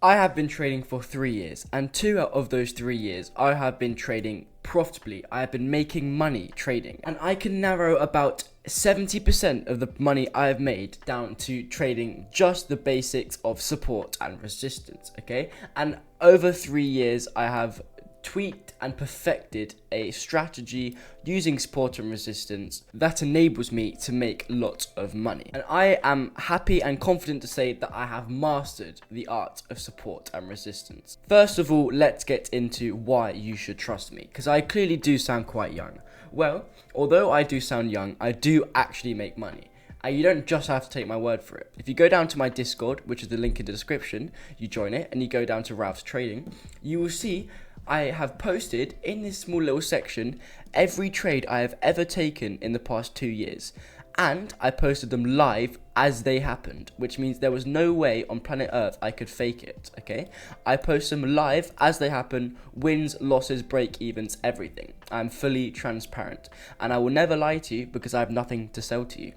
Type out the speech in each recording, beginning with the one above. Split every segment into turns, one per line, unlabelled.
I have been trading for 3 years, and 2 out of those 3 years, I have been trading profitably. I have been making money trading, and I can narrow about 70% of the money I have made down to trading just the basics of support and resistance, okay? And over 3 years, I have tweaked and perfected a strategy using support and resistance that enables me to make lots of money. And I am happy and confident to say that I have mastered the art of support and resistance. First of all, let's get into why you should trust me, because I clearly do sound quite young. Well, although I do sound young, I do actually make money. And you don't just have to take my word for it. If you go down to my Discord, which is the link in the description, you join it and you go down to Ralph's Trading, you will see I have posted in this small little section every trade I have ever taken in the past 2 years. And I posted them live as they happened, which means there was no way on planet Earth I could fake it, okay? I post them live as they happen, wins, losses, break-evens, everything. I'm fully transparent. And I will never lie to you because I have nothing to sell to you.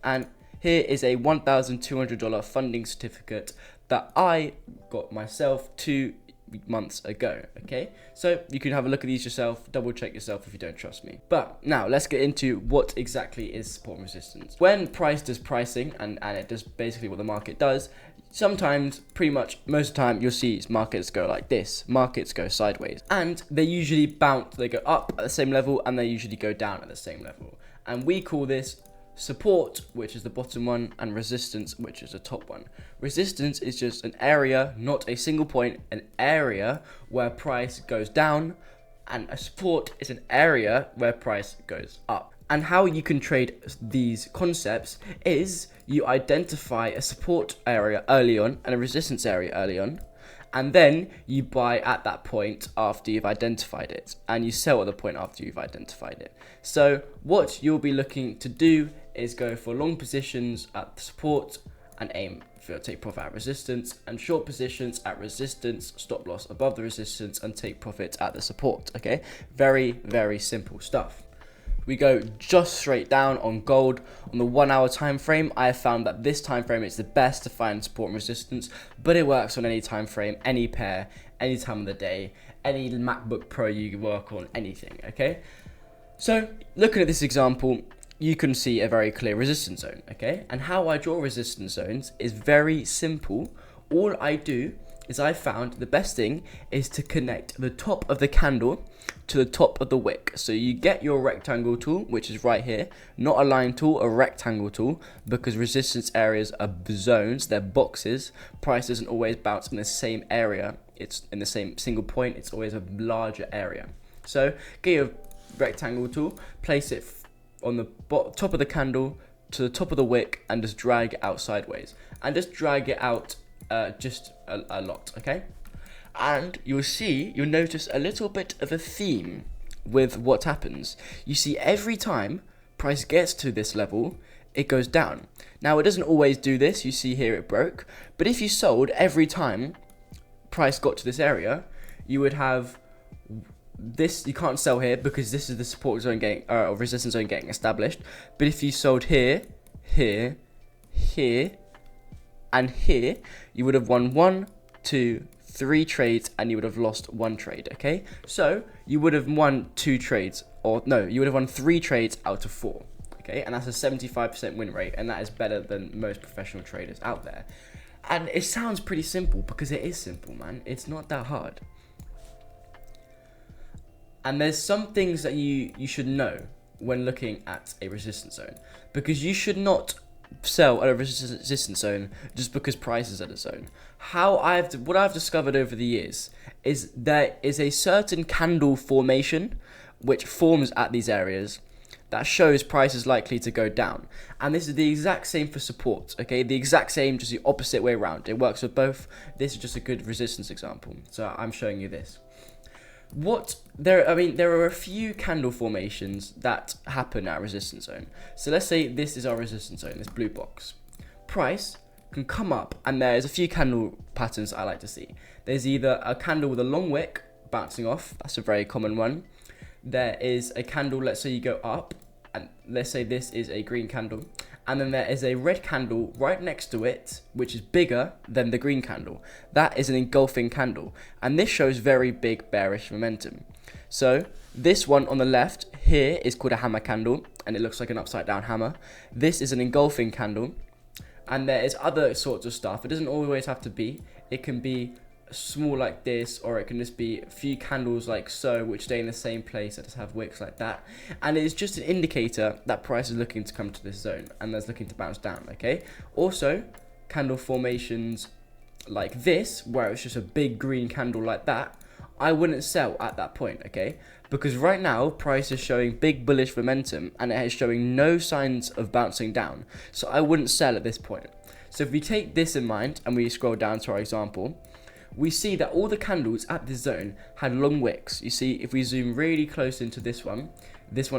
And here is a $1,200 funding certificate that I got myself 2 months ago, okay? So you can have a look at these yourself, double check yourself if you don't trust me. But now let's get into what exactly is support and resistance. When price does pricing, and it does basically what the market does, sometimes, pretty much most of the time, you'll see markets go like this. Markets go sideways. And they usually bounce, they go up at the same level, and they usually go down at the same level. And we call this support, which is the bottom one, and resistance, which is the top one. Resistance is just an area, not a single point, an area where price goes down, and a support is an area where price goes up. And how you can trade these concepts is you identify a support area early on and a resistance area early on, and then you buy at that point after you've identified it, and you sell at the point after you've identified it. So what you'll be looking to do is go for long positions at the support and aim for take profit at resistance, and short positions at resistance, stop loss above the resistance, and take profit at the support, okay? Very, very simple stuff. We go just straight down on gold. On the 1 hour time frame, I have found that this time frame is the best to find support and resistance, but it works on any time frame, any pair, any time of the day, any MacBook Pro you work on, anything, okay? So looking at this example, you can see a very clear resistance zone, okay? And how I draw resistance zones is very simple. All I do is I found the best thing is to connect the top of the candle to the top of the wick. So you get your rectangle tool, which is right here, not a line tool, a rectangle tool, because resistance areas are zones, they're boxes. Price doesn't always bounce in the same area, it's in the same single point, it's always a larger area. So get your rectangle tool, place it on the top of the candle to the top of the wick, and just drag it out sideways. And just drag it out just a lot, okay? And you'll notice a little bit of a theme with what happens. You see, every time price gets to this level, it goes down. Now, it doesn't always do this. You see here it broke. But if you sold every time price got to this area, you would have this. You can't sell here because this is the support zone or resistance zone getting established. But if you sold here, here, here, and here, you would have won 1, 2, 3 trades, and you would have lost 1 trade, okay? So you would have won 2 trades, or no, you would have won 3 trades out of 4, okay? And that's a 75% win rate, and that is better than most professional traders out there. And it sounds pretty simple because it is simple, man. It's not that hard. And there's some things that you should know when looking at a resistance zone, because you should not sell at a resistance zone just because price is at a zone. What I've discovered over the years is there is a certain candle formation which forms at these areas that shows price is likely to go down. And this is the exact same for support, okay? The exact same, just the opposite way around. It works with both. This is just a good resistance example. So I'm showing you this. There are a few candle formations that happen at a resistance zone. So let's say this is our resistance zone, this blue box. Price can come up, and there's a few candle patterns I like to see. There's either a candle with a long wick bouncing off, that's a very common one. There is a candle, let's say you go up, and let's say this is a green candle, and then there is a red candle right next to it, which is bigger than the green candle. That is an engulfing candle, and this shows very big bearish momentum. So this one on the left here is called a hammer candle, and it looks like an upside down hammer. This is an engulfing candle, and there is other sorts of stuff. It doesn't always have to be. It can be small like this, or it can just be a few candles like so, which stay in the same place that just have wicks like that, and it's just an indicator that price is looking to come to this zone and that's looking to bounce down. Okay, also candle formations like this, where it's just a big green candle like that, I wouldn't sell at that point, okay, because right now price is showing big bullish momentum and it is showing no signs of bouncing down, so I wouldn't sell at this point. So if we take this in mind and we scroll down to our example, we see that all the candles at this zone had long wicks. You see, if we zoom really close into this one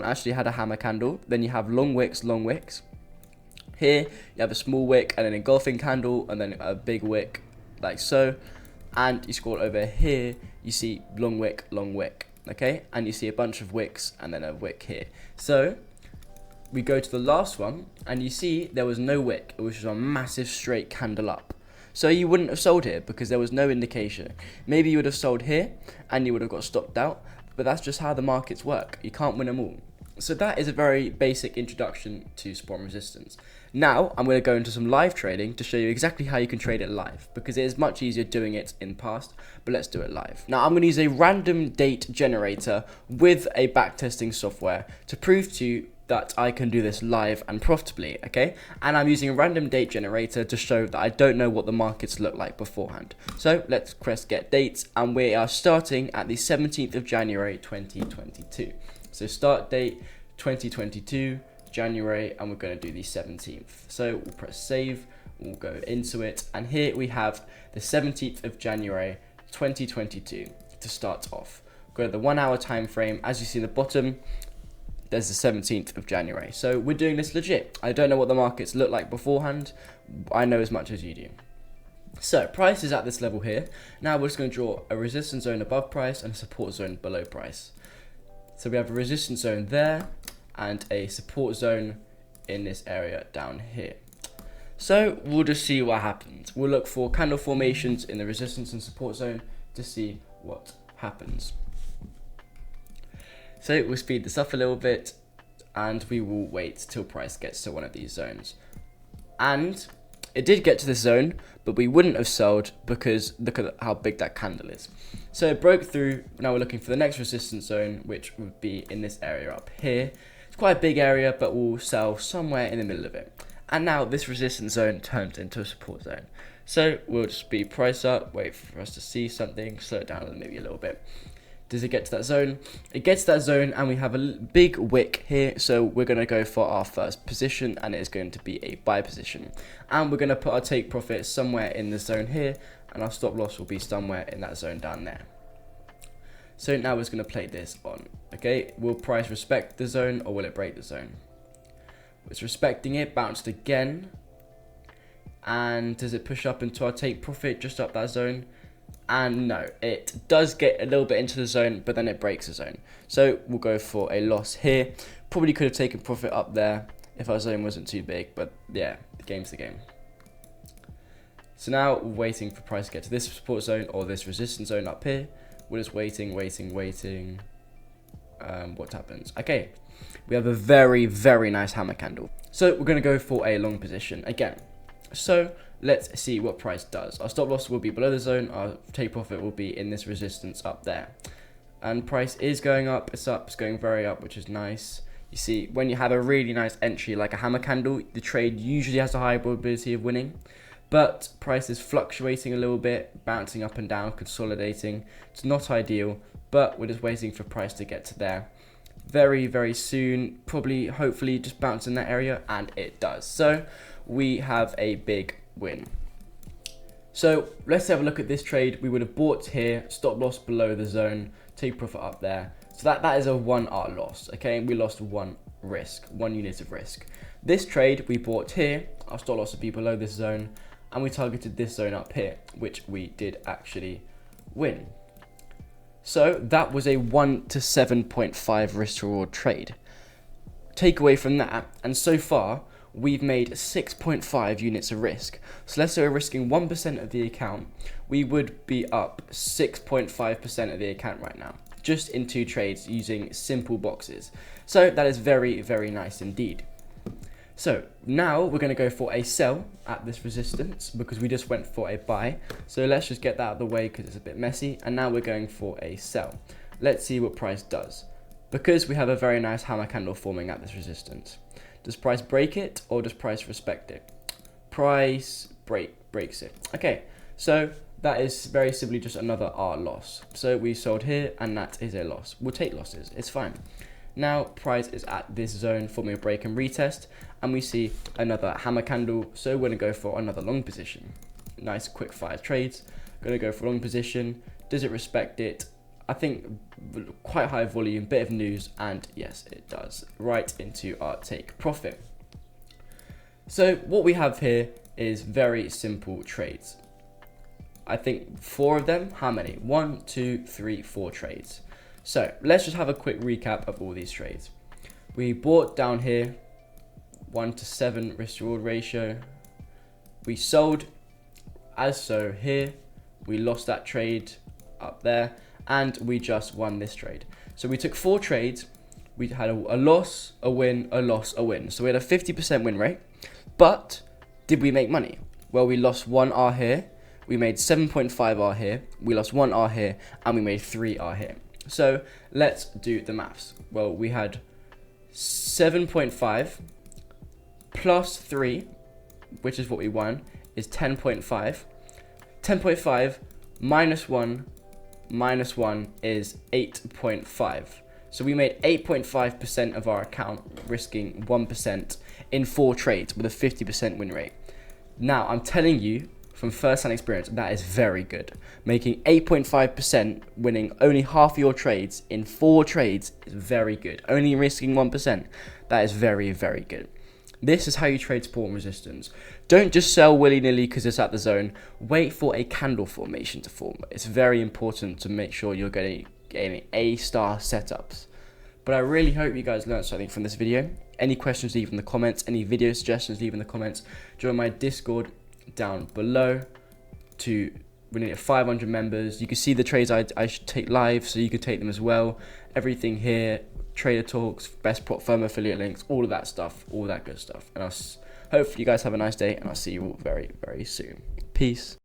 actually had a hammer candle. Then you have long wicks, long wicks. Here, you have a small wick and an engulfing candle, and then a big wick, like so. And you scroll over here, you see long wick, okay? And you see a bunch of wicks and then a wick here. So we go to the last one, and you see there was no wick. It was just a massive straight candle up. So you wouldn't have sold here because there was no indication. Maybe you would have sold here and you would have got stopped out, but that's just how the markets work. You can't win them all. So that is a very basic introduction to support and resistance. Now I'm going to go into some live trading to show you exactly how you can trade it live, because it is much easier doing it in the past, but let's do it live. Now I'm going to use a random date generator with a backtesting software to prove to you that I can do this live and profitably, okay? And I'm using a random date generator to show that I don't know what the markets look like beforehand. So let's press get dates, and we are starting at the 17th of January 2022. So start date 2022 January, and we're going to do the 17th. So we'll press save, we'll go into it, and here we have the 17th of January 2022 to start off. Go to the 1 hour time frame. As you see in the bottom, there's the 17th of January. So we're doing this legit. I don't know what the markets look like beforehand. I know as much as you do. So price is at this level here. Now we're just going to draw a resistance zone above price and a support zone below price. So we have a resistance zone there and a support zone in this area down here. So we'll just see what happens. We'll look for candle formations in the resistance and support zone to see what happens. So we'll speed this up a little bit, and we will wait till price gets to one of these zones. And it did get to this zone, but we wouldn't have sold because look at how big that candle is. So it broke through. Now we're looking for the next resistance zone, which would be in this area up here. It's quite a big area, but we'll sell somewhere in the middle of it. And now this resistance zone turns into a support zone. So we'll just speed price up, wait for us to see something, slow it down maybe a little bit. Does it get to that zone? It gets to that zone, and we have a big wick here, so we're going to go for our first position, and it is going to be a buy position. And we're going to put our take profit somewhere in the zone here, and our stop loss will be somewhere in that zone down there. So now we're just going to play this on. Okay, will price respect the zone, or will it break the zone? It's respecting it, bounced again. And does it push up into our take profit just up that zone? And no, it does get a little bit into the zone, but then it breaks the zone. So we'll go for a loss here. Probably could have taken profit up there if our zone wasn't too big, but yeah, the game's the game. So now we're waiting for price to get to this support zone or this resistance zone up here. We're just waiting. What happens? Okay, we have a very, very nice hammer candle. So we're going to go for a long position again. So let's see what price does. Our stop loss will be below the zone. Our take profit will be in this resistance up there. And price is going up. It's up. It's going very up, which is nice. You see, when you have a really nice entry like a hammer candle, the trade usually has a high probability of winning. But price is fluctuating a little bit, bouncing up and down, consolidating. It's not ideal, but we're just waiting for price to get to there. Very, very soon, probably, hopefully, just bounce in that area, and it does. So we have a big win. So let's have a look at this trade. We would have bought here, stop loss below the zone, take profit up there. So that is a 1R loss, okay? We lost one unit of risk. This trade we bought here, our stop loss would be below this zone, and we targeted this zone up here, which we did actually win. So that was a 1 to 7.5 risk to reward trade. Take away from that, and so far we've made 6.5 units of risk. So let's say we're risking 1% of the account, we would be up 6.5% of the account right now, just in 2 trades using simple boxes. So that is very, very nice indeed. So now we're going to go for a sell at this resistance because we just went for a buy. So let's just get that out of the way because it's a bit messy. And now we're going for a sell. Let's see what price does. Because we have a very nice hammer candle forming at this resistance. Does price break it or does price respect it? Price breaks it. Okay, so that is very simply just another R loss. So we sold here and that is a loss. We'll take losses, it's fine. Now price is at this zone forming a break and retest, and we see another hammer candle, so we're going to go for another long position. Nice quick fire trades. Going to go for long position. Does it respect it? I think quite high volume, bit of news, and yes, it does. Right into our take profit. So what we have here is very simple trades. I think 4 of them. How many? 1, 2, 3, 4 trades. So let's just have a quick recap of all these trades. We bought down here, 1:7 risk reward ratio. We sold as so here. We lost that trade up there, and we just won this trade. So we took 4 trades. We had a loss, a win, a loss, a win. So we had a 50% win rate. But did we make money? Well, we lost 1 R here. We made 7.5 R here. We lost 1 R here, and we made 3 R here. So let's do the maths. Well, we had 7.5 plus 3, which is what we won, is 10.5. 10.5 minus 1 is 8.5. So we made 8.5% of our account, risking 1% in 4 trades with a 50% win rate. Now, I'm telling you, from first-hand experience, that is very good. Making 8.5%, winning only half of your trades in 4 trades is very good. Only risking 1%, that is very, very good. This is how you trade support and resistance. Don't just sell willy-nilly because it's at the zone. Wait for a candle formation to form. It's very important to make sure you're getting A-star setups. But I really hope you guys learned something from this video. Any questions, leave in the comments. Any video suggestions, leave in the comments. Join my Discord down below. We're nearly at 500 members. You can see the trades I should take live, so you can take them as well. Everything here, trader talks, best prop firm affiliate links, all of that stuff, all that good stuff. And hopefully you guys have a nice day, and I'll see you all very, very soon. Peace.